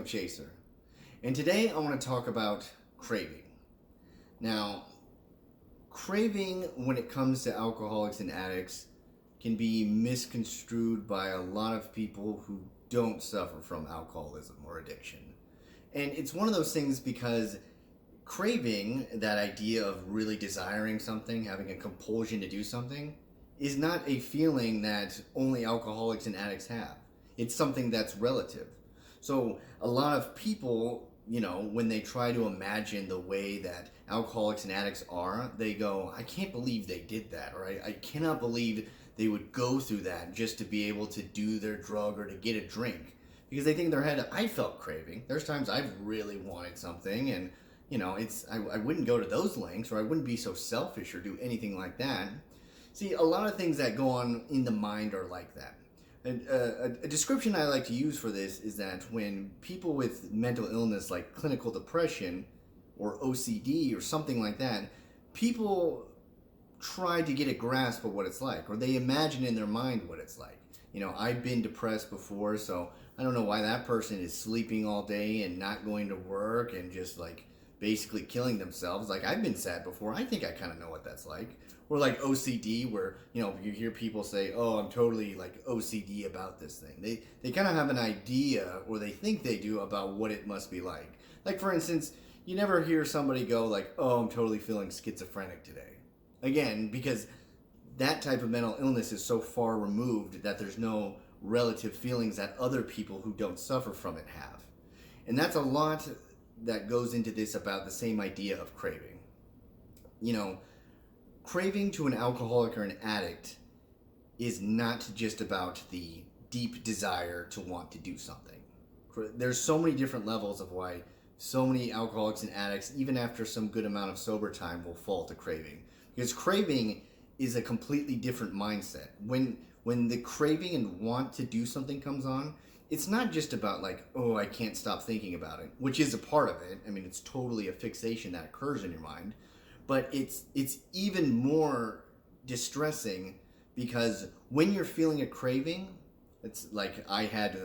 Chaser, and today I want to talk about craving. Now, craving when it comes to alcoholics and addicts can be misconstrued by a lot of people who don't suffer from alcoholism or addiction. And it's one of those things because craving, that idea of really desiring something, having a compulsion to do something, is not a feeling that only alcoholics and addicts have. It's something that's relative. So a lot of people, when they try to imagine the way that alcoholics and addicts are, they go, I can't believe they did that, or I cannot believe they would go through that just to be able to do their drug or to get a drink. Because they think in their head, I felt craving. There's times I've really wanted something, and I wouldn't go to those lengths, or I wouldn't be so selfish or do anything like that. See, a lot of things that go on in the mind are like that. A description I like to use for this is that when people with mental illness like clinical depression or OCD or something like that, people try to get a grasp of what it's like, or they imagine in their mind what it's like. I've been depressed before, so I don't know why that person is sleeping all day and not going to work and just like basically killing themselves. Like, I've been sad before. I think I kind of know what that's like. Or like OCD, where you hear people say, oh, I'm totally like OCD about this thing. They kind of have an idea, or they think they do, about what it must be like. Like, for instance, you never hear somebody go like, oh, I'm totally feeling schizophrenic today. Again, because that type of mental illness is so far removed that there's no relative feelings that other people who don't suffer from it have. And that's a lot that goes into this about the same idea of craving. Craving to an alcoholic or an addict is not just about the deep desire to want to do something. There's so many different levels of why so many alcoholics and addicts, even after some good amount of sober time, will fall to craving. Because craving is a completely different mindset. When the craving and want to do something comes on, it's not just about like, oh, I can't stop thinking about it, which is a part of it. I mean, it's totally a fixation that occurs in your mind. But it's even more distressing because when you're feeling a craving, it's like I had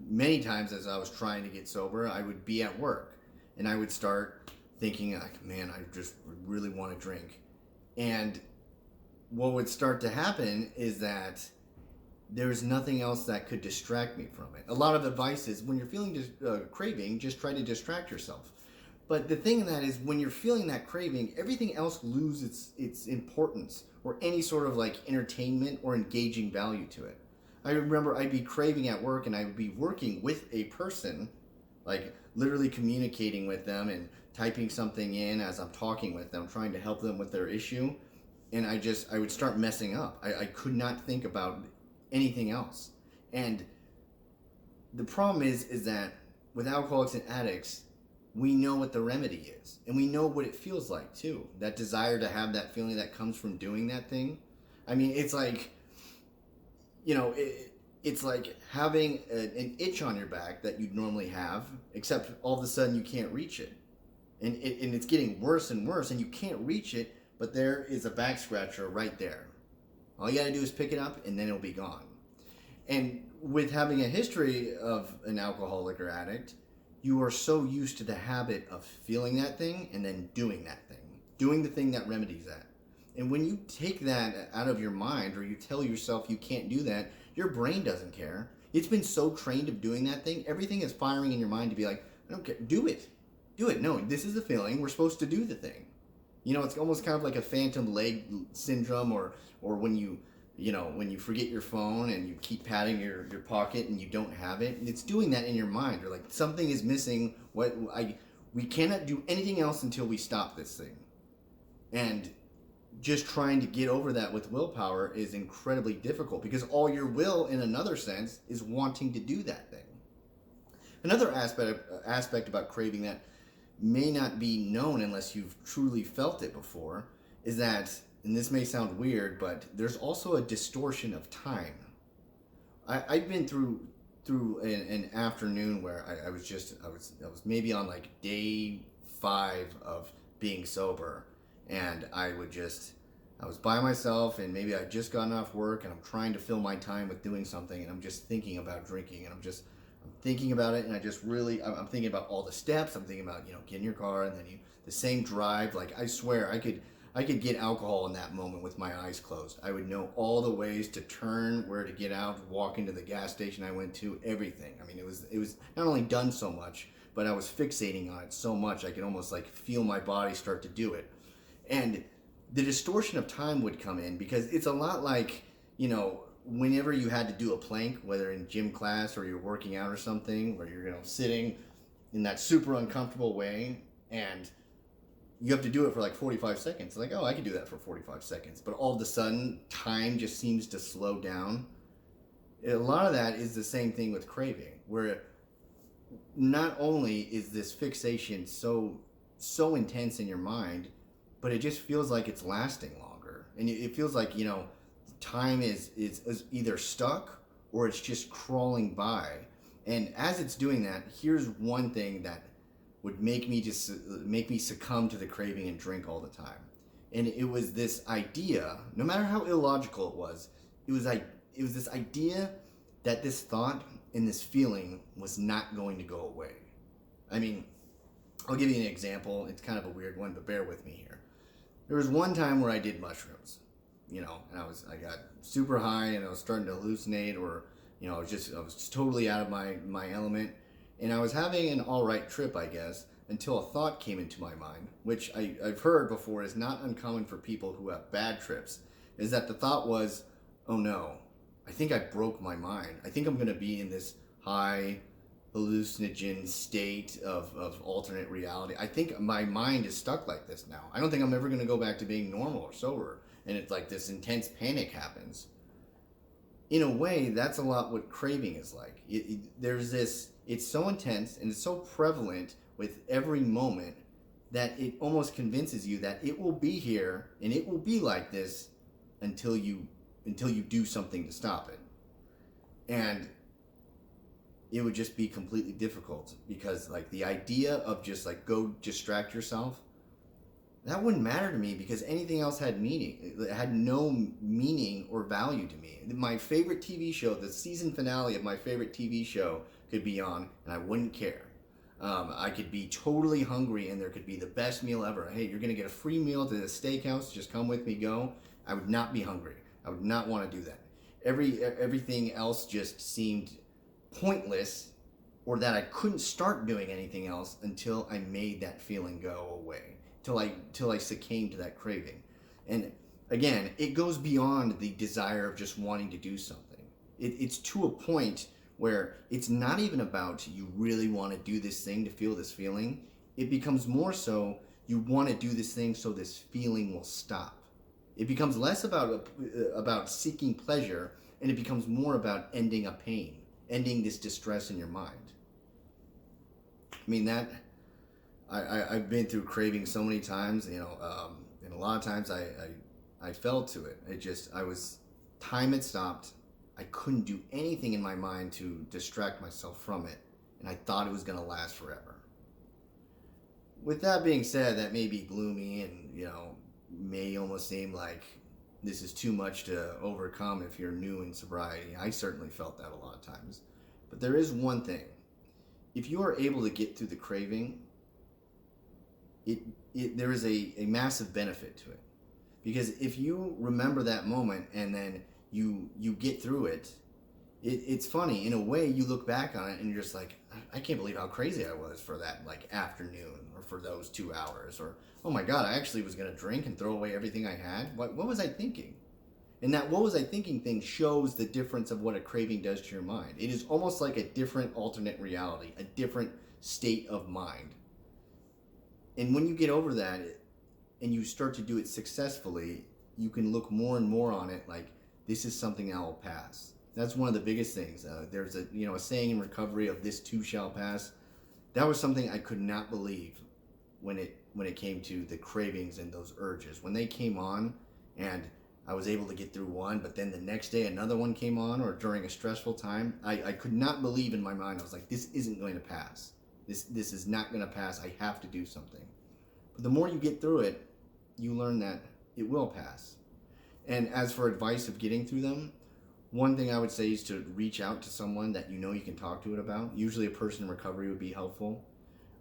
many times as I was trying to get sober, I would be at work and I would start thinking like, man, I just really want to drink. And what would start to happen is that there's nothing else that could distract me from it. A lot of advice is when you're feeling craving, just try to distract yourself. But the thing that is, when you're feeling that craving, everything else loses its importance or any sort of like entertainment or engaging value to it. I remember I'd be craving at work and I would be working with a person, like literally communicating with them and typing something in as I'm talking with them, trying to help them with their issue. And I would start messing up. I could not think about anything else. And the problem is that with alcoholics and addicts, we know what the remedy is, and we know what it feels like too. That desire to have that feeling that comes from doing that thing. I mean, it's like, it's like having an itch on your back that you'd normally have, except all of a sudden you can't reach it. And it's getting worse and worse, and you can't reach it, but there is a back scratcher right there. All you gotta do is pick it up, and then it'll be gone. And with having a history of an alcoholic or addict, you are so used to the habit of feeling that thing and then doing that thing. Doing the thing that remedies that. And when you take that out of your mind, or you tell yourself you can't do that, your brain doesn't care. It's been so trained of doing that thing, everything is firing in your mind to be like, I don't care, do it. Do it. No, this is the feeling, we're supposed to do the thing. It's almost kind of like a phantom leg syndrome, or when you forget your phone and you keep patting your pocket and you don't have it. It's doing that in your mind. Or like, something is missing. We cannot do anything else until we stop this thing. And just trying to get over that with willpower is incredibly difficult, because all your will, in another sense, is wanting to do that thing. Another aspect about craving that may not be known unless you've truly felt it before is that, and this may sound weird, but there's also a distortion of time. I've been through an afternoon where I was maybe on like day 5 of being sober, and I was by myself, and maybe I'd just gotten off work, and I'm trying to fill my time with doing something, and I'm just thinking about drinking, and I'm thinking about it, and I'm thinking about all the steps. I'm thinking about, get in your car, and then the same drive. Like, I swear I could get alcohol in that moment with my eyes closed. I would know all the ways to turn, where to get out, walk into the gas station I went to, everything. I mean, it was not only done so much, but I was fixating on it so much I could almost like feel my body start to do it. And the distortion of time would come in, because it's a lot like, whenever you had to do a plank, whether in gym class or you're working out or something, where you're sitting in that super uncomfortable way, and you have to do it for like 45 seconds. Like, oh, I could do that for 45 seconds. But all of a sudden, time just seems to slow down. A lot of that is the same thing with craving, where not only is this fixation so intense in your mind, but it just feels like it's lasting longer. And it feels like, time is either stuck or it's just crawling by. And as it's doing that, here's one thing that would make me succumb to the craving and drink all the time. And it was this idea, no matter how illogical it was this idea that this thought and this feeling was not going to go away. I mean, I'll give you an example. It's kind of a weird one, but bear with me here. There was one time where I did mushrooms, and I got super high, and I was starting to hallucinate, or I was totally out of my element, and I was having an all right trip, I guess, until a thought came into my mind, which I've heard before is not uncommon for people who have bad trips, is that the thought was, oh no, I think I broke my mind. I think I'm going to be in this high hallucinogen state of alternate reality. I think my mind is stuck like this now. I don't think I'm ever going to go back to being normal or sober. And it's like this intense panic happens. In a way, that's a lot what craving is like. It's so intense and it's so prevalent with every moment that it almost convinces you that it will be here and it will be like this until you do something to stop it. And it would just be completely difficult, because like the idea of just like go distract yourself, that wouldn't matter to me, because anything else had meaning. It had no meaning or value to me. My favorite TV show, the season finale of my favorite TV show could be on, and I wouldn't care. I could be totally hungry, and there could be the best meal ever. Hey, you're going to get a free meal to the steakhouse. Just come with me, go. I would not be hungry. I would not want to do that. Everything else just seemed pointless, or that I couldn't start doing anything else until I made that feeling go away, till I succumbed to that craving. And again, it goes beyond the desire of just wanting to do something. It's to a point where it's not even about you really want to do this thing to feel this feeling. It becomes more so you want to do this thing so this feeling will stop. It becomes less about seeking pleasure, and it becomes more about ending a pain, ending this distress in your mind. I mean, I've been through craving so many times, and a lot of times I fell to it. Time had stopped. I couldn't do anything in my mind to distract myself from it, and I thought it was going to last forever. With that being said, that may be gloomy and, may almost seem like this is too much to overcome if you're new in sobriety. I certainly felt that a lot of times. But there is one thing. If you are able to get through the craving, there is a massive benefit to it. Because if you remember that moment and then you get through it, it's funny. In a way, you look back on it and you're just like, I can't believe how crazy I was for that afternoon, or for those 2 hours, or, oh my God, I actually was going to drink and throw away everything I had. What was I thinking? And that what was I thinking thing shows the difference of what a craving does to your mind. It is almost like a different alternate reality, a different state of mind. And when you get over that and you start to do it successfully, you can look more and more on it like, this is something that will pass. That's one of the biggest things. There's a saying in recovery of "this too shall pass." That was something I could not believe when it came to the cravings and those urges. When they came on, and I was able to get through one, but then the next day another one came on, or during a stressful time, I could not believe in my mind. I was like, this isn't going to pass. This is not going to pass. I have to do something. But the more you get through it, you learn that it will pass. And as for advice of getting through them, one thing I would say is to reach out to someone that you can talk to it about. Usually a person in recovery would be helpful.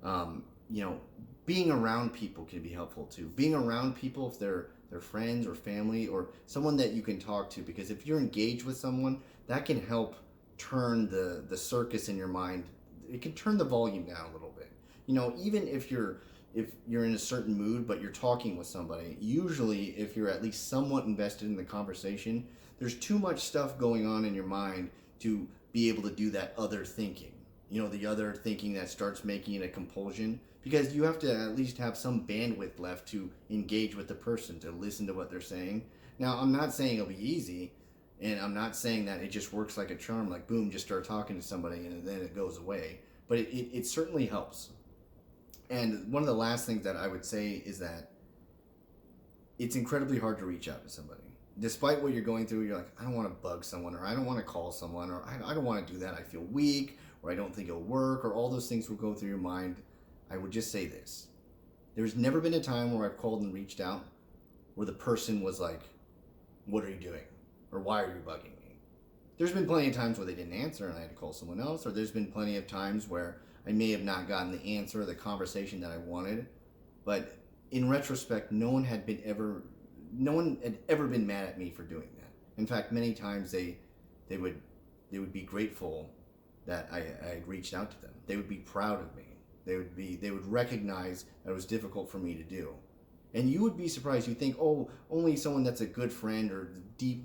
You know, being around people can be helpful too. Being around people, if they're friends or family or someone that you can talk to, because if you're engaged with someone, that can help turn the circus in your mind. It can turn the volume down a little bit. You know, even if you're in a certain mood, but you're talking with somebody, usually if you're at least somewhat invested in the conversation, there's too much stuff going on in your mind to be able to do that other thinking. You know, the other thinking that starts making it a compulsion, because you have to at least have some bandwidth left to engage with the person, to listen to what they're saying. Now, I'm not saying it'll be easy, and I'm not saying that it just works like a charm, like boom, just start talking to somebody and then it goes away. But it certainly helps. And one of the last things that I would say is that it's incredibly hard to reach out to somebody. Despite what you're going through, you're like, I don't want to bug someone, or I don't want to call someone, or I don't want to do that. I feel weak, or I don't think it'll work, or all those things will go through your mind. I would just say this. There's never been a time where I've called and reached out where the person was like, what are you doing? Or why are you bugging me? There's been plenty of times where they didn't answer and I had to call someone else, or there's been plenty of times where I may have not gotten the answer or the conversation that I wanted. But in retrospect, no one had ever been mad at me for doing that. In fact, many times they would be grateful that I had reached out to them. They would be proud of me. They would recognize that it was difficult for me to do. And you would be surprised. You think, oh, only someone that's a good friend or deep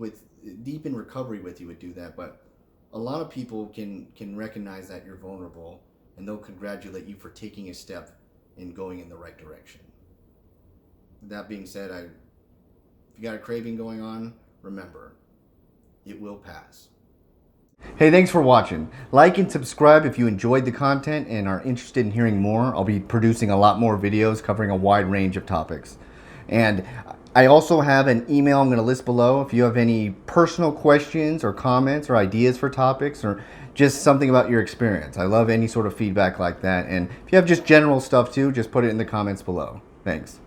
in recovery with you would do that. But a lot of people can recognize that you're vulnerable, and they'll congratulate you for taking a step and going in the right direction. That being said, if you got a craving going on, remember, it will pass. Hey, thanks for watching. Like and subscribe if you enjoyed the content and are interested in hearing more. I'll be producing a lot more videos covering a wide range of topics. And I also have an email I'm going to list below if you have any personal questions or comments or ideas for topics, or just something about your experience. I love any sort of feedback like that. And if you have just general stuff too, just put it in the comments below. Thanks.